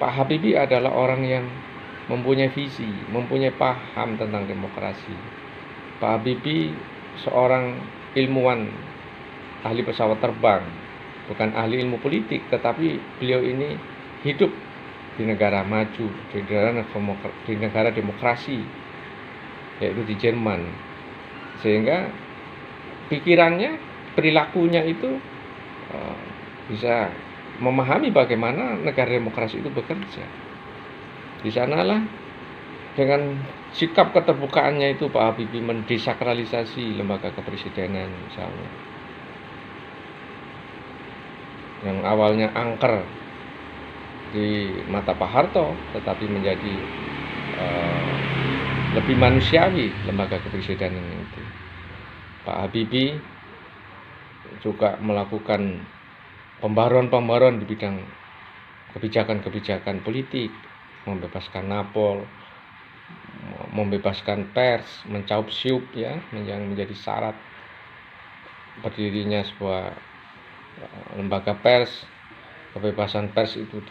Pak Habibie adalah orang yang mempunyai visi, mempunyai paham tentang demokrasi. Pak Habibie seorang ilmuwan, ahli pesawat terbang, bukan ahli ilmu politik, tetapi beliau ini hidup di negara maju, di negara demokrasi, yaitu di Jerman, sehingga pikirannya, perilakunya itu bisa memahami bagaimana negara demokrasi itu bekerja. Di sanalah dengan sikap keterbukaannya itu Pak Habibie mendesakralisasi lembaga kepresidenan misalnya, yang awalnya angker di mata Pak Harto, tetapi menjadi lebih manusiawi lembaga kepresidenan itu. Pak Habibie juga melakukan pembaruan-pembaruan di bidang kebijakan-kebijakan politik, membebaskan Napol, membebaskan pers, mencaup siup ya, yang menjadi syarat berdirinya sebuah lembaga pers, kebebasan pers itu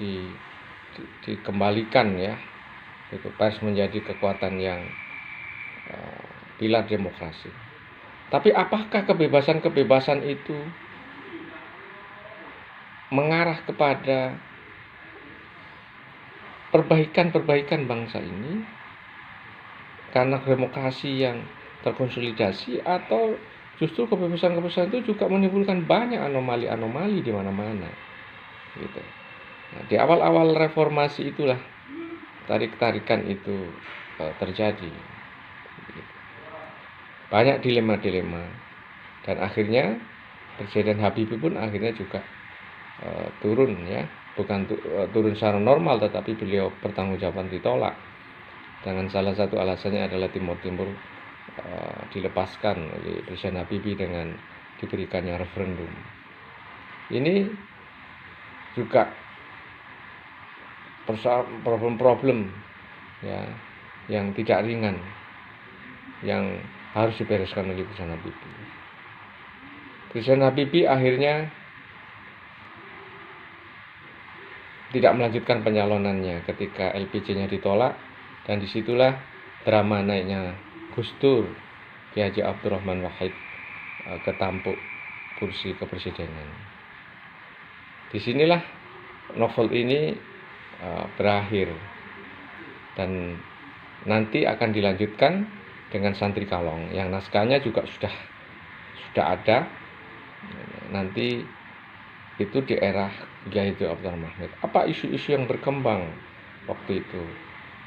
dikembalikan ya, itu pers menjadi kekuatan yang pilar demokrasi. Tapi apakah kebebasan-kebebasan itu mengarah kepada perbaikan bangsa ini karena demokrasi yang terkonsolidasi, atau justru kebebasan-kebebasan itu juga menimbulkan banyak anomali-anomali di mana-mana gitu. Nah, di awal-awal reformasi itulah tarik-tarikan itu terjadi. Banyak dilema-dilema, dan akhirnya Presiden Habibie pun akhirnya juga turun ya, bukan turun secara normal, tetapi beliau bertanggungjawaban ditolak dengan salah satu alasannya adalah Timur dilepaskan oleh Presiden Habibie dengan diberikannya referendum. Ini juga problem-problem ya yang tidak ringan yang harus dibereskan oleh Presiden Habibie. Presiden Habibie akhirnya tidak melanjutkan penyalonannya ketika LPJ-nya ditolak, dan disitulah drama naiknya Gus Dur, Kiai Haji Abdurrahman Wahid ketampuk kursi kepresidenan. Disinilah novel ini berakhir, dan nanti akan dilanjutkan dengan Santri Kalong yang naskahnya juga sudah ada. Nanti itu di era Kiai Haji Abdurrahman Wahid. Apa isu-isu yang berkembang waktu itu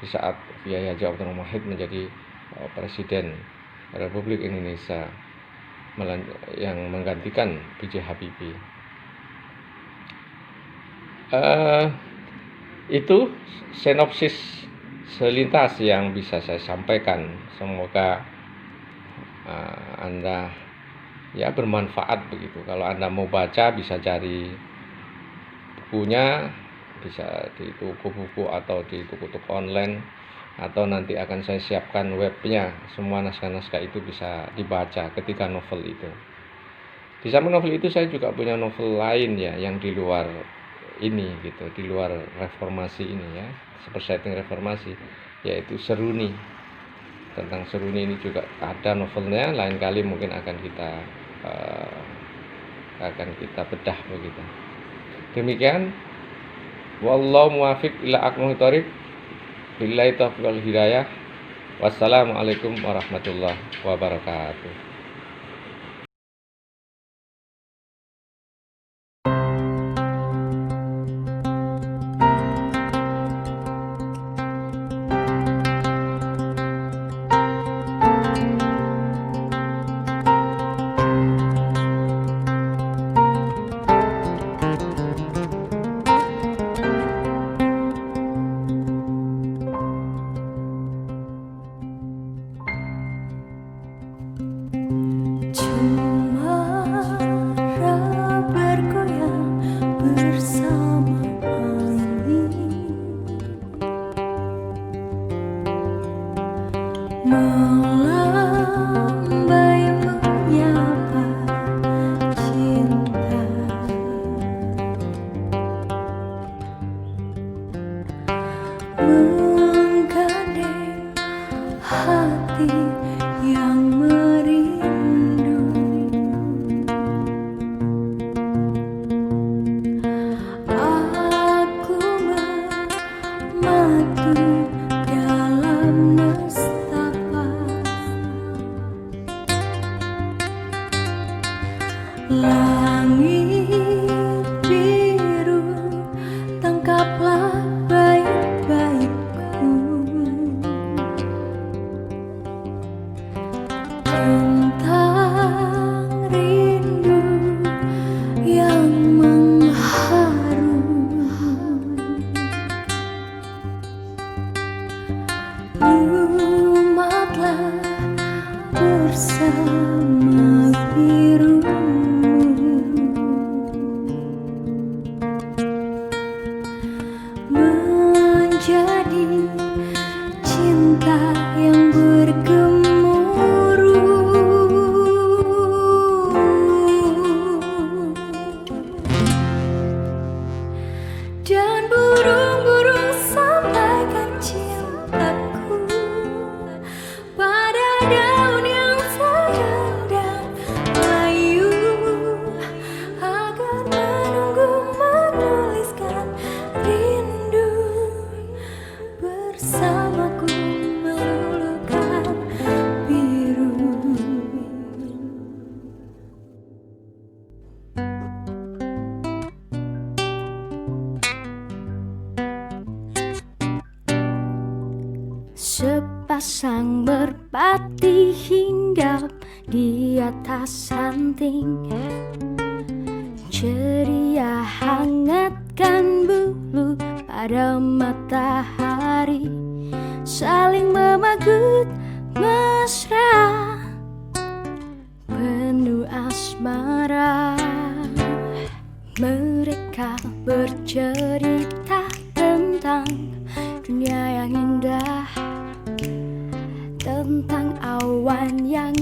di saat Kiai Haji Abdurrahman Wahid menjadi Presiden Republik Indonesia yang menggantikan B.J. Habibie. Itu sinopsis selintas yang bisa saya sampaikan. Semoga Anda ya bermanfaat begitu. Kalau Anda mau baca bisa cari bukunya, bisa di toko buku atau di toko-toko online, atau nanti akan saya siapkan webnya. Semua naskah-naskah itu bisa dibaca ketika novel itu. Di samping novel itu saya juga punya novel lain ya, yang di luar ini gitu, di luar reformasi ini ya, setting reformasi, yaitu Seruni. Tentang Seruni ini juga ada novelnya, lain kali mungkin akan kita bedah begitu. Demikian, wallahu muwaffiq ila aqwamit thoriq, billahi taufiq wal hidayah. Wassalamualaikum warahmatullahi wabarakatuh. menggandeng hati yang merindu. Aku mematu dalam nestapa, langit biru, tangkaplah baik-baikku. Tentang rindu yang mengharu, umatlah bersama biru. Menjadi cinta yang bergemuruh. Sepasang merpati hinggap di atas ranting, ceria hangatkan bulu pada matahari, saling memagut mesra penuh asmara. Mereka bercerita tentang dunia yang indah, tentang awan yang